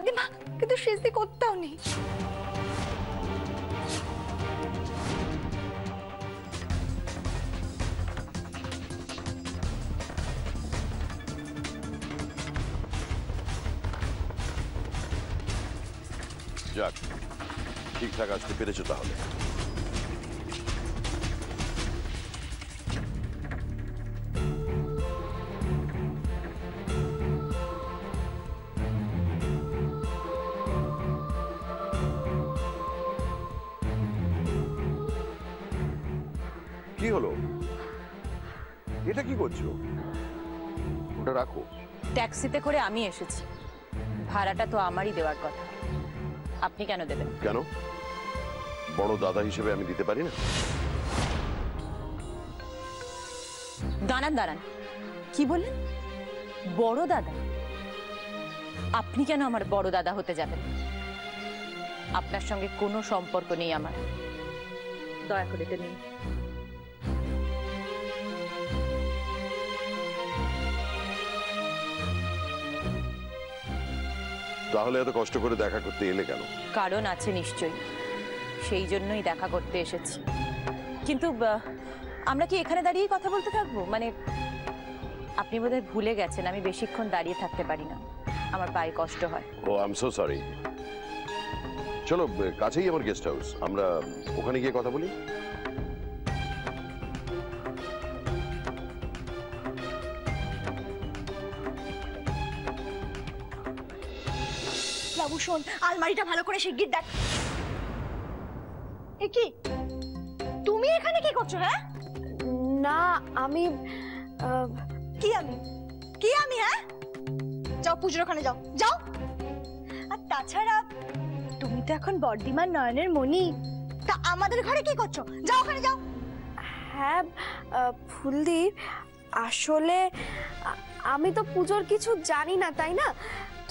বর্দিমা, কিন্তু সেজদি করতেও নেই। যাক, ঠিকঠাক আসতে পেরেছো তাহলে। কি হলো? এটা কি করছো? ওটা রাখো। ট্যাক্সিতে করে আমি এসেছি, ভাড়াটা তো আমারই দেওয়ার কথা, আপনি কেন দেবেন? কেন? বড় দাদা হিসেবে আমি দিতে পারি না? দাঁড়ান দাঁড়ান, কি বললেন? বড় দাদা? আপনি কেন আমার বড় দাদা হতে যাবেন? আপনার সঙ্গে কোনো সম্পর্ক নেই আমার, দয়া করে এটা নিন। তাহলে এত কষ্ট করে দেখা করতে এলে কেন? কারণ আছে নিশ্চয়ই, সেই জন্যই দেখা করতে এসেছি। কিন্তু আমরা কি এখানে দাঁড়িয়ে কথা বলতে থাকবো? মানে আপনি বোধহয় ভুলে গেছেন আমি বেশিক্ষণ দাঁড়িয়ে থাকতে পারি না, আমার পায়ে কষ্ট হয়। ও আই এম সো সরি। চলো, কাছেই আমার গেস্ট হাউস, আমরা ওখানে গিয়ে কথা বলি। বাবু শোন, আলমারিটা ভালো করে শিগগির দেখ। এ কি, তুমি এখানে কি করছো? হ্যাঁ না, আমি কি আমি হ্যাঁ, যাও পুজোর ওখানে যাও যাও। আর তাছাড়া তুমি তো এখন বর্দিমান নয়নের মণি, তা আমাদের ঘরে কি করছো? যাও ওখানে যাও। হ্যাঁ ফুলদি, আসলে আমি তো পুজোর কিছু জানি না, তাই না?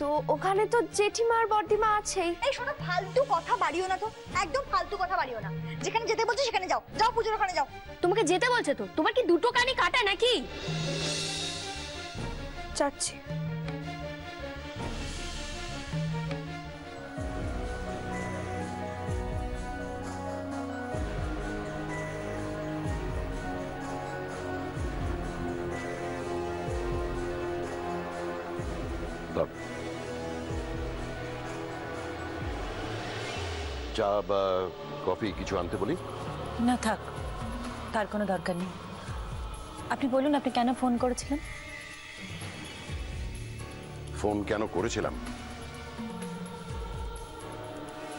তো ওখানে তো জেঠিমা আর বর্দিমা আছেই। এই শোনো, ফালতু কথা বাড়িও না তো, একদম ফালতু কথা বাড়িও না। যেখানে যেতে বলছো সেখানে যাও, যাও পুজোর ওখানে যাও। তোমাকে যেতে বলছে তো, তোমার কি দুটো কানি কাটা নাকি? যাচ্ছি। চা বা কফি কিছু আনতে বলি? না থাক, তার কোনো দরকার নেই। আপনি বলুন, আপনি কেন ফোন করেছিলেন? ফোন কেন করেছিলাম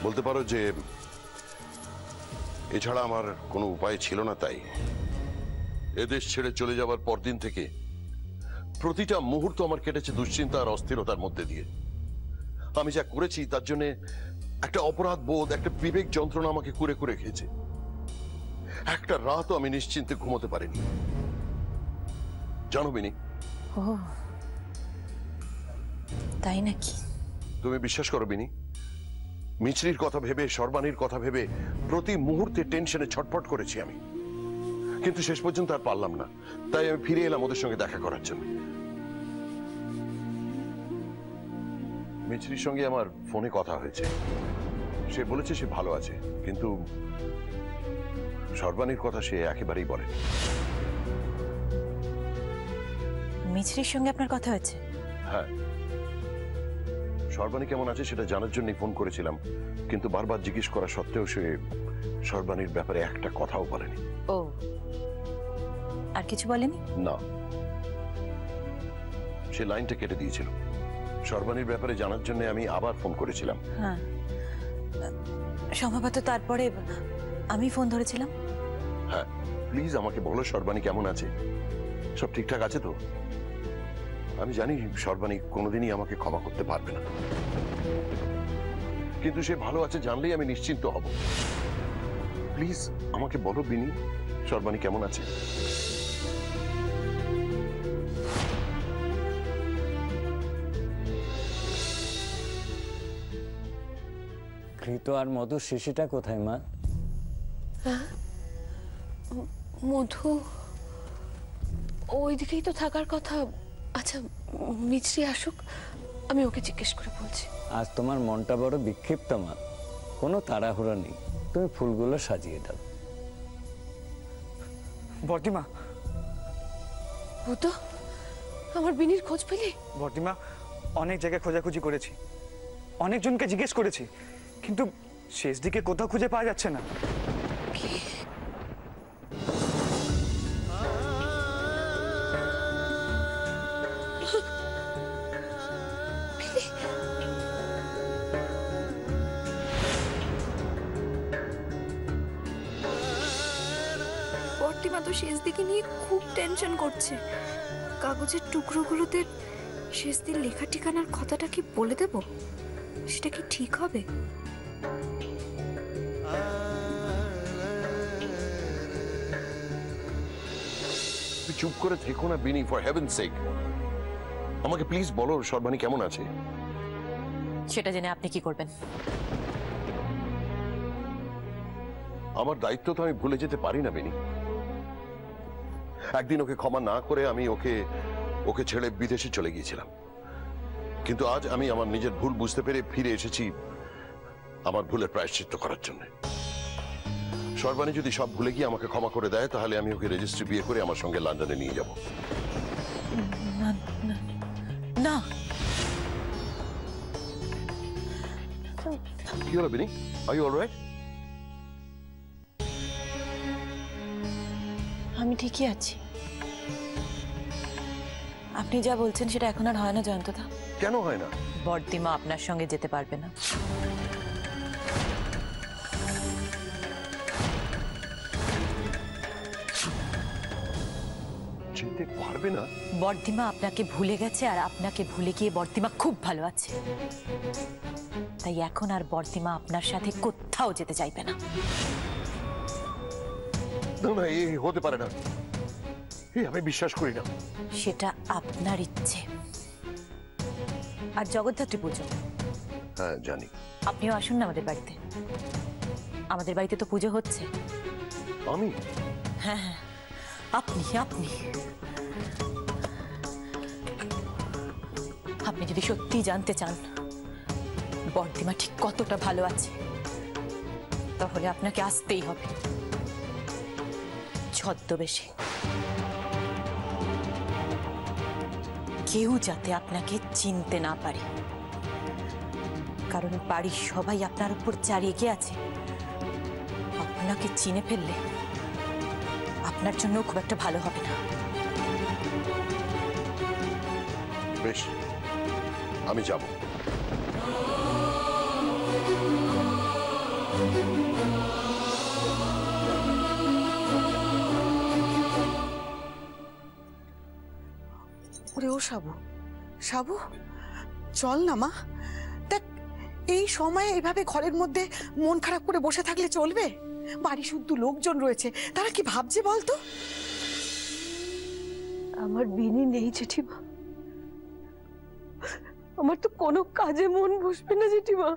বলতে পারো যে এছাড়া আমার কোনো উপায় ছিল না। তাই এদেশ ছেড়ে চলে যাবার পরদিন থেকে প্রতিটা মুহূর্ত আমার কেটেছে দুশ্চিন্তা আর অস্থিরতার মধ্যে দিয়ে। আমি যা করেছি তার জন্য একটা অপরাধ বোধ, একটা বিবেক যন্ত্রণা আমাকে কুরে কুরে খেয়েছে। একটা রাতও আমি নিশ্চিন্তে ঘুমোতে পারিনি, জানো বিনি। ও তাই নাকি? তুমি বিশ্বাস করো বিনি, মিছরির কথা ভেবে, সর্বাণীর কথা ভেবে প্রতি মুহূর্তে টেনশনে ছটফট করেছি আমি, কিন্তু শেষ পর্যন্ত আর পারলাম না। তাই আমি ফিরে এলাম ওদের সঙ্গে দেখা করার জন্য। মিছরির সঙ্গে আমার ফোনে কথা হয়েছে, সে বলেছে সে ভালো আছে, কিন্তু সর্বাণীর কথা সে একেবারেই বলে। মিছরির সঙ্গে আপনার কথা হয়েছে? হ্যাঁ, সর্বাণী কেমন আছে সেটা জানার জন্যই ফোন করেছিলাম, কিন্তু বারবার জিজ্ঞেস করা সত্ত্বেও সে সর্বাণীর ব্যাপারে একটা কথাও বলেনি। ও, আর কিছু বলেনি? না, সে লাইনটা কেটে দিয়েছিল। সর্বাণীর ব্যাপারে জানার জন্য আমি আবার ফোন করেছিলাম। হ্যাঁ, সম্ভবত তারপরে আমি ফোন ধরেছিলাম। হ্যাঁ, প্লিজ আমাকে বলো সর্বাণী কেমন আছে, সব ঠিকঠাক আছে তো? আমি জানি সর্বাণী কোনোদিনই আমাকে ক্ষমা করতে পারবে না, কিন্তু সে ভালো আছে জানলেই আমি নিশ্চিন্ত হব। প্লিজ আমাকে বলো বিনি, সর্বাণী কেমন আছে? ঘৃত আর মধুর শিশিটা কোথায় মা? মধু ওইদিকেই তো থাকার কথা। আচ্ছা মিছরি আসুক, আমি ওকে জিজ্ঞেস করে বলছি। আজ তোমার মনটা বড় বিক্ষিপ্ত মা, কোনো তাড়াহুড়ো নেই, তুমি ফুলগুলো সাজিয়ে দাও। বর্দিমা, ও তো আমার বিনির খোঁজ পেলি? বর্দিমা, অনেক জায়গায় খোঁজাখুঁজি করেছি, অনেকজনকে জিজ্ঞেস করেছি, কিন্তু শেষ দিকে কোথাও খুঁজে পাওয়া যাচ্ছে না। বর্তিমা তো শেষ দিকে নিয়ে খুব টেনশন করছে। কাগজের টুকরোগুলোতে শেষ দিন লেখা ঠিকানার কথাটা কি বলে দেব? সেটা কি ঠিক হবে? চুপ করে থেকো না বিনি, ফর হেভেন সেক। আমাকে প্লিজ বলো সর্বাণী কেমন আছে? সেটা জেনে আপনি কি করবেন? আমার দায়িত্ব তো আমি ভুলে যেতে পারি না বিনি। একদিন ওকে ক্ষমা না করে আমি ওকে ছেড়ে বিদেশে চলে গিয়েছিলাম, কিন্তু আজ আমি আমার নিজের ভুল বুঝতে পেরে ফিরে এসেছি আমার ভুলের প্রায়শ্চিত্ত করার জন্য। সর্বাণী যদি সব ভুলে গিয়ে আমাকে ক্ষমা করে দেয়, তাহলে আমি ওকে রেজিস্ট্রি বিয়ে করে আমার সঙ্গে লন্ডনে নিয়ে যাব। না না, কি হলো বিনি? Are you alright? আমি ঠিকই আছি। আপনি যা বলছেন সেটা এখন আর হয় না জয়ন্তদা। কেন হয় না? বর্দিমা আপনার সঙ্গে যেতে পারবে না। যেতে পারবে না? বর্দিমা আপনাকে ভুলে গেছে, আর আপনাকে ভুলে গিয়ে বর্দিমা খুব ভালো আছে। তাই এখন আর বর্দিমা আপনার সাথে কোথাও যেতে চাইবে না। না না, এই হতে পারে না, আমি বিশ্বাস করি না। সেটা আপনার ইচ্ছে। আর জগদ্ধাত্রী পুজো, হ্যাঁ জানি। আপনিও আসুন না আমাদের বাড়িতে। আমাদের বাড়িতে তো পুজো হচ্ছে। আমি? হ্যাঁ হ্যাঁ, আপনি আপনি আপনি যদি সত্যি জানতে চান বর্দিমা ঠিক কতটা ভালো আছে, তাহলে আপনাকে আসতেই হবে ছদ্মবেশে। কেউ যাতে আপনাকে চিনতে না পারে, কারণ বাড়ির সবাই আপনার উপর চারিয়ে আছে। আপনাকে চিনে ফেললে আপনার জন্য খুব একটা ভালো হবে না। বেশ, আমি যাব। ওরে ও সাবু, সাবু চল না মা। দেখ, এই সময়ে এভাবে ঘরের মধ্যে মন খারাপ করে বসে থাকলে চলবে? বাড়ি শুদ্ধ লোকজন রয়েছে, তারা কি ভাবছে বলতো? আমার বিনি নেই জেঠিমা, আমার তো কোনো কাজে মন বসবে না জেঠিমা।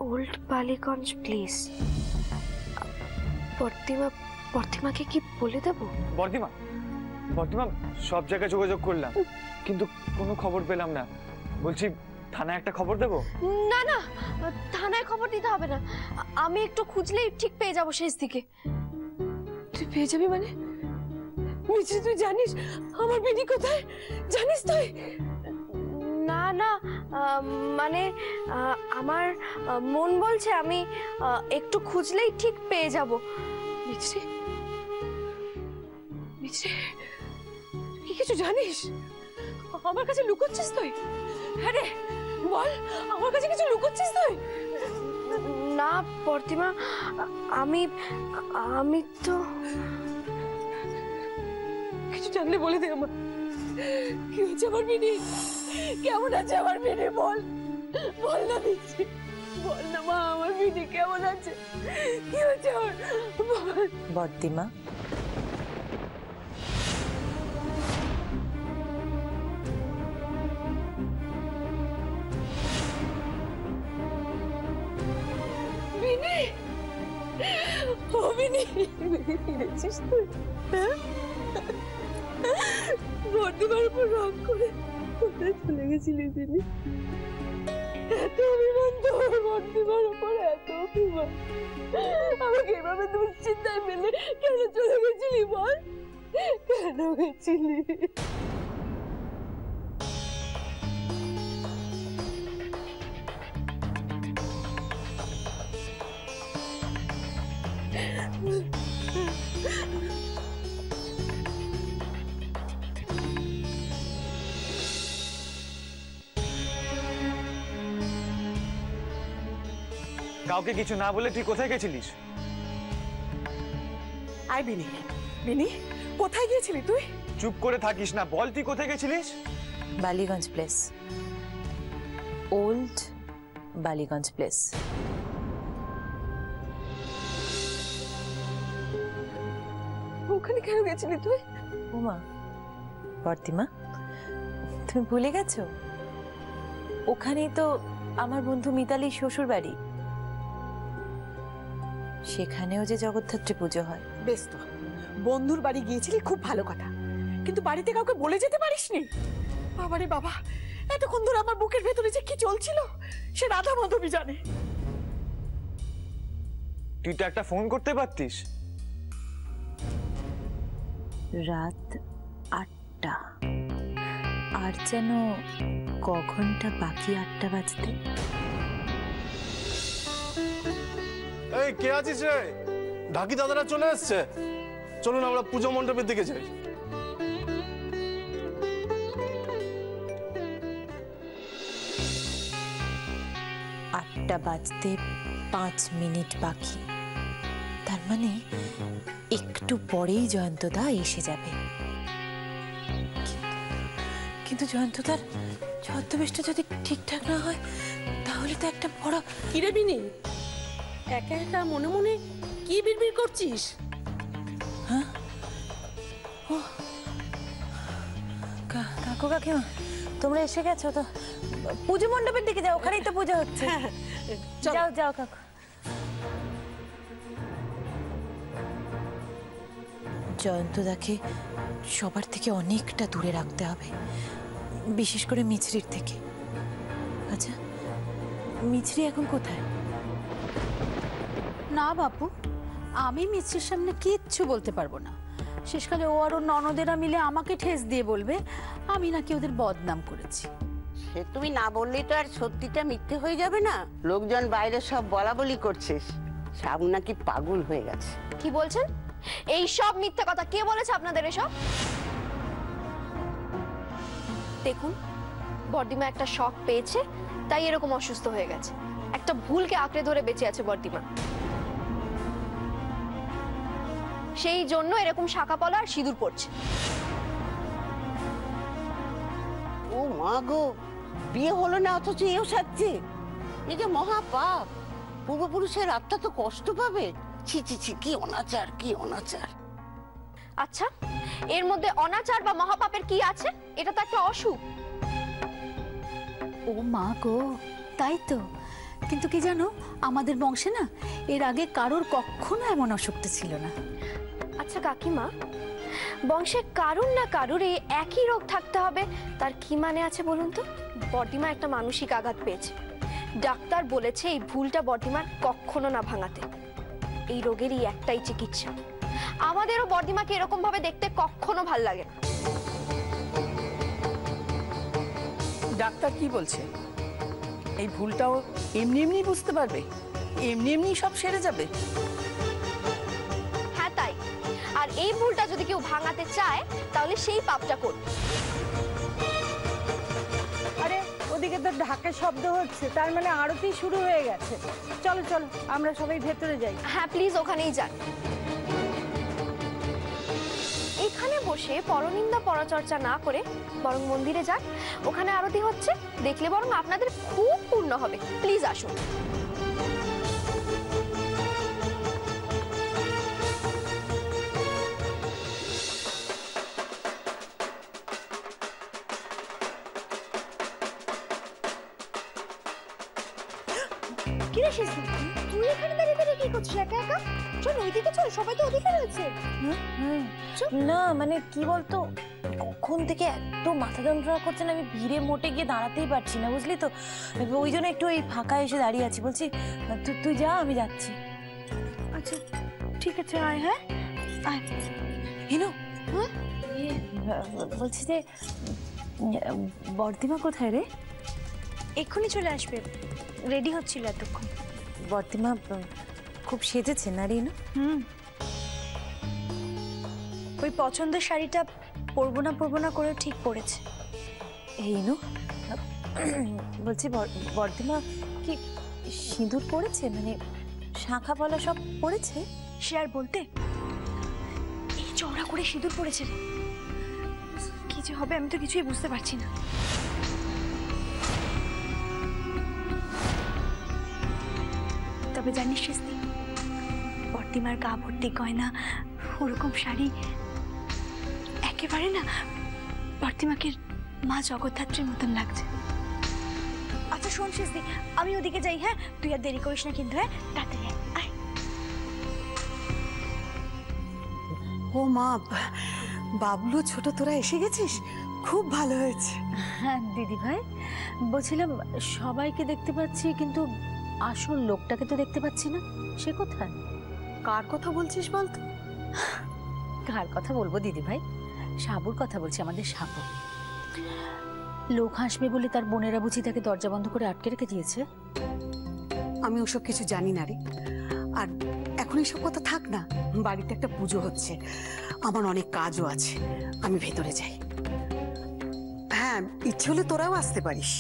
Old Ballygunge please. বর্তিমাকে কি বলে দেব? বর্দিমা, বর্দিমা, সব জায়গায় যোগাযোগ করলাম, কিন্তু কোনো খবর পেলাম না। বলছি থানায় একটা খবর দেবো? না না, থানায় খবর দিতে হবে না, আমি একটু খুঁজলেই ঠিক পেয়ে যাব শেষ দিকে। তুই পেয়ে যাবি মানে? মিছরি, তুই জানিস আমার বিনি কোথায়? জানিস তুই? না না, মানে আমার মন বলছে আমি একটু খুঁজলেই ঠিক পেয়ে যাব। মিছরি, মিছরি, তুই কিছু জানিস? আমার কাছে লুকোচ্ছিস তুই? হ্যাঁ রে, বল, আমার কাছে কিছু লুকোচ্ছিস তুই? না প্রতিমা, আমি তো কিছু জানলে বলে দে আমার। কি হয়েছে আমার বিনি? কেমন আছে আমার বিনি? বল, বল না দিচ্ছি, বল না মা, আমার বিনি কেমন আছে? কি হয়েছে আমার? বর্দিমা, বিনি, ও বিনি, বিনি ফিরেছিস তুই? বর্দিমার উপর রং করে কোথায় চলে গেছিলি তিনি? এত অভিমান তোর বর্দিমার উপর, এত অভিমান। আমাকে এভাবে দুশ্চিন্তায় ফেলে কেন চলে গেছিলি বল? কেন গেছিলি? কাউকে কিছু না বলে তুই কোথায় গেছিলিস? আয় বিনি, বিনি কোথায় গিয়েছিলি তুই? চুপ করে থাকিস না, বল তুই কোথায় গেছিলিস? Ballygunge place, old Ballygunge place. ওখানে কেন গেছিলি তুই? উমা, বর্দিমা, তুমি ভুলে গেছো? ওখানেই তো আমার বন্ধু মিতালির শ্বশুর বাড়ি। সেখানেও যে জগদ্ধাত্রী পুজো হয়। বেশ তো, বন্ধুর বাড়ি গিয়েছিলি, খুব ভালো কথা, কিন্তু বাড়িতে কাউকে বলে যেতে পারিসনি? বাবারে বাবা, এতক্ষণ ধরে আমার বুকের ভেতরে যে কি চলছিল সে রাধা মাধবী জানে। তুই তো একটা ফোন করতে পারতিস। রাত 8টা, আর যেন ক ঘন্টা বাকি 8টা বাজতে। এই কে আছিস রে? ঢাকি দাদারা চলে এসছে, চলুন আমরা পুজো মণ্ডপের দিকে যাই। আটটা বাজতে 5 মিনিট বাকি, তার মানে একটু পরেই জয়ন্তদা এসে যাবে। কিন্তু জয়ন্তদার ছদ্মবেশটা যদি ঠিকঠাক না হয় তাহলে তো একটা বড়। কিরে বিনি, একা একা মনে মনে কি বিড়বিড় করছিস? হ্যাঁ, ও কাকু কাকিমা, তোমরা এসে গেছো তো? পুজো মণ্ডপের দিকে যাও, ওখানেই তো পুজো হচ্ছে। যাও যাও কাকু। জয়ন্তদাকে সবার থেকে অনেকটা দূরে রাখতে হবে, বিশেষ করে মিছরির থেকে। আচ্ছা, মিছরি এখন কোথায়? না বাপু, আমি মিত্রের সামনে কিচ্ছু বলতে পারবো না। শেষকালে ও আর ওর ননদেরা মিলে আমাকে ঠেস দিয়ে বলবে আমি নাকি ওদের বদনাম করেছি। সে তুমি না বললেই তো আর সত্যিটা মিথ্যে হয়ে যাবে না। লোকজন বাইরে সব বলা বলি করছিস, সাবু নাকি পাগল হয়ে গেছে। কি বলছেন? এই সব মিথ্যা কথা কে বলেছে আপনাদের এসব? দেখুন, বর্দিমা একটা শক পেয়েছে, তাই এরকম অসুস্থ হয়ে গেছে। একটা ভুলকে আঁকড়ে ধরে বেঁচে আছে বর্দিমা, সেই জন্য এরকম শাখা পলা আর সিঁদুর পড়ছে। ও মা গো, বিয়ে হলো না অথচ এও সাজছে, এই যে মহা পাপ। পূর্বপুরুষের আত্মা তো কষ্ট পাবে। ছি ছি ছি, কি অনাচার, কি অনাচার। আচ্ছা, এর মধ্যে অনাচার বা মহাপাপের কি আছে? এটা তো একটা অসুখ। ও মা গো, তাই তো। কিন্তু কি জানো, আমাদের বংশে না এর আগে কারোর কখনো এমন অসুখটা ছিল না। আচ্ছা কাকিমা, বংশে কারুর না কারুর এই একই রোগ থাকতে হবে তার কি মানে আছে বলুন তো? বর্দিমা একটা মানসিক আঘাত পেয়েছে, ডাক্তার বলেছে এই ভুলটা বর্দিমার কখনো না ভাঙাতে। এই রোগেরই একটাই চিকিৎসা। আমাদেরও বর্দিমাকে এরকম ভাবে দেখতে কখনো ভাল লাগে না। ডাক্তার কি বলছে? এই ভুলটাও এমনি এমনি বুঝতে পারবে, এমনি এমনি সব সেরে যাবে? হ্যাঁ তাই, আর এই ভুলটা যদি কেউ ভাঙাতে চায় তাহলে সেই পাপটা করবে। আরে ওদিকে তো ঢাকের শব্দ হচ্ছে, তার মানে আরতি শুরু হয়ে গেছে। চলো চলো, আমরা সবাই ভেতরে যাই। হ্যাঁ প্লিজ, ওখানেই যান। এখানে বসে পরনিন্দা পরচর্চা না করে বরং মন্দিরে যান, ওখানে আরতি হচ্ছে, দেখলে বরং আপনাদের খুব পূর্ণ হবে। প্লিজ আসুন। কি রে শিশু, তুই এখানে দাঁড়িয়ে দাঁড়িয়ে কি করছিস একা একা? চল ওইদিকে চল, সবাই তো ওদিকে রয়েছে। না মানে কি বলতো, কখন থেকে এত মাথা যন্ত্রণা করছে না, আমি ভিড়ে মোটে গিয়ে দাঁড়াতেই পারছি না, বুঝলি তো, ওই জন্য একটু এই ফাঁকা এসে দাঁড়িয়ে আছি। বলছি তুই যা, আমি যাচ্ছি। আচ্ছা ঠিক আছে, আয়। হ্যাঁ আয়। হিনু, বলছি যে বর্দিমা কোথায় রে? এক্ষুনি চলে আসবে, রেডি হচ্ছিল এতক্ষণ। বর্দিমা খুব সেজেছে না রিনু? ওই পছন্দের শাড়িটা পরবো না করে ঠিক পড়েছে। হিনু, বলছি বর্দিমা কি সিঁদুর পড়েছে, মানে শাঁখা পলা সব পড়েছে? সে আর বলতে, এই চওড়া করে সিঁদুর পড়েছে রে। কি যে হবে আমি তো কিছুই বুঝতে পারছি না। তবে জানিস স্মৃতি, বর্দিমার গা ভর্তি গয়না, ওরকম শাড়ি একেবারে না বর্দিমাকে মা জগদ্ধাত্রীর মতন লাগছে। আচ্ছা শোন স্মৃতি, আমি ওদিকে যাই। হ্যাঁ তুই আর দেরি করিস না কিন্তু। হ্যাঁ তাড়াতাড়ি আয়। ও মা, বাবলু ছোট, তোরা এসে গেছিস, খুব ভালো হয়েছে। হ্যাঁ দিদি ভাই, বলছিলাম সবাইকে দেখতে পাচ্ছি কিন্তু আসল লোকটাকে তো দেখতে পাচ্ছি না, সে কোথায়? কার কথা বলছিস বলতো? কার কথা বলবো দিদি ভাই, সাবুর কথা বলছি, আমাদের সাবু। লোক হাসবে বলে তার বোনেরা বুঝি তাকে দরজা বন্ধ করে আটকে রেখে দিয়েছে। আমি ওসব কিছু জানি না রে। আর এখন এসব কথা থাক না, বাড়িতে একটা পুজো হচ্ছে, আমার অনেক কাজও আছে, আমি ভেতরে যাই। হ্যাঁ ইচ্ছে হলে তোরাও আসতে পারিস।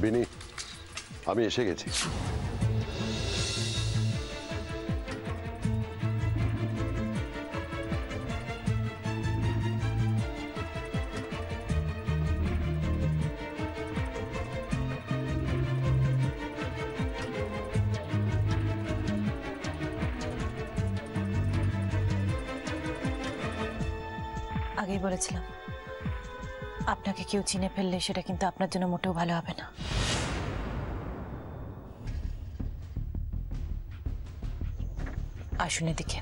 বিনি, আমি এসে গেছি। আগেই বলেছিলাম, আপনাকে কেউ চিনে ফেললে সেটা কিন্তু আপনার জন্য মোটেও ভালো হবে না। আসুন এদিকে।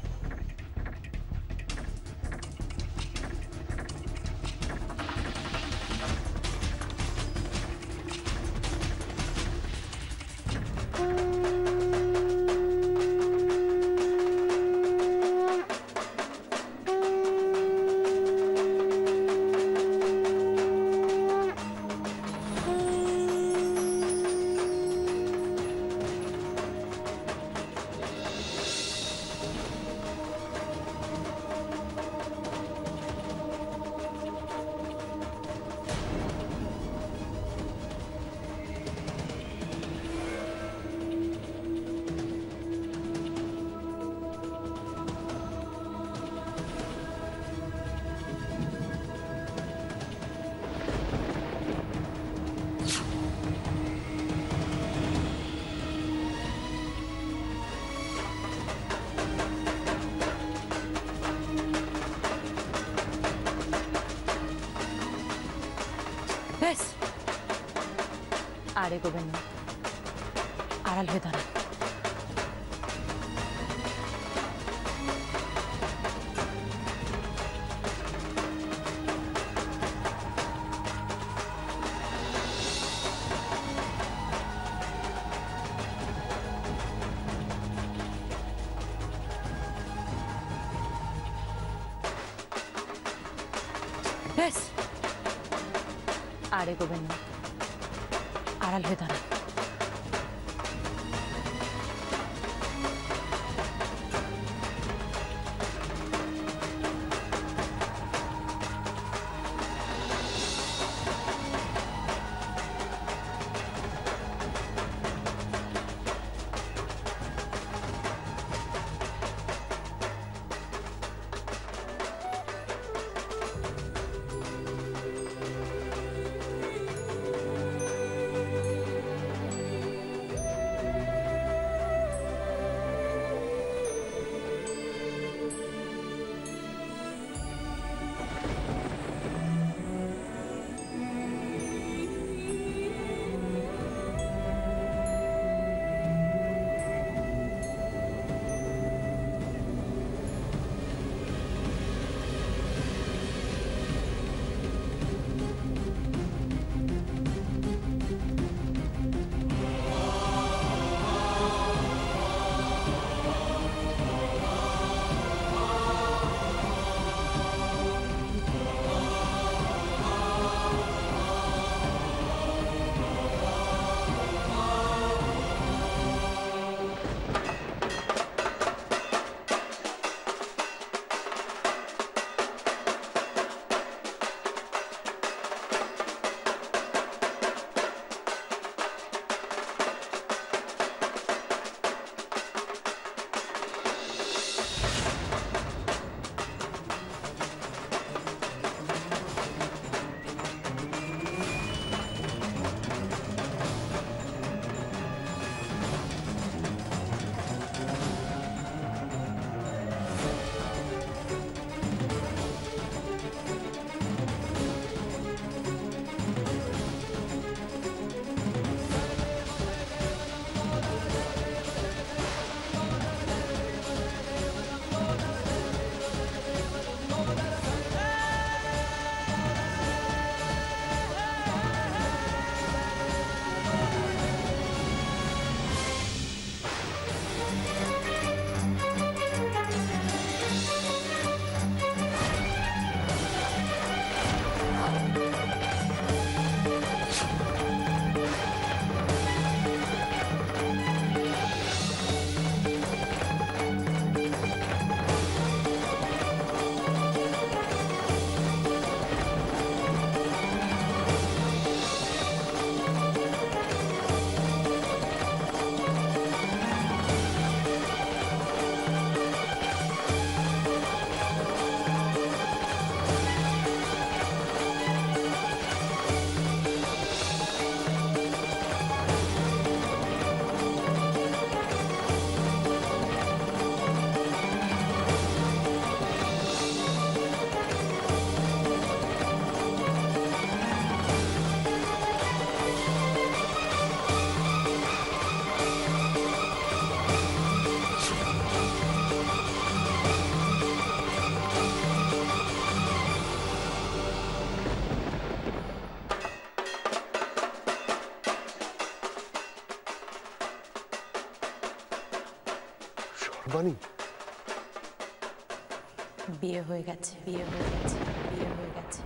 ব্যাস, আর এগোবেন না, আড়াল হয়ে দাঁড়ান। ব্যাস, আর এগোবেন না, আড়াল হয়ে দাঁড়ান। রানী, বিয়ে হয়ে গেছে, বিয়ে হয়ে গেছে, বিয়ে হয়ে গেছে।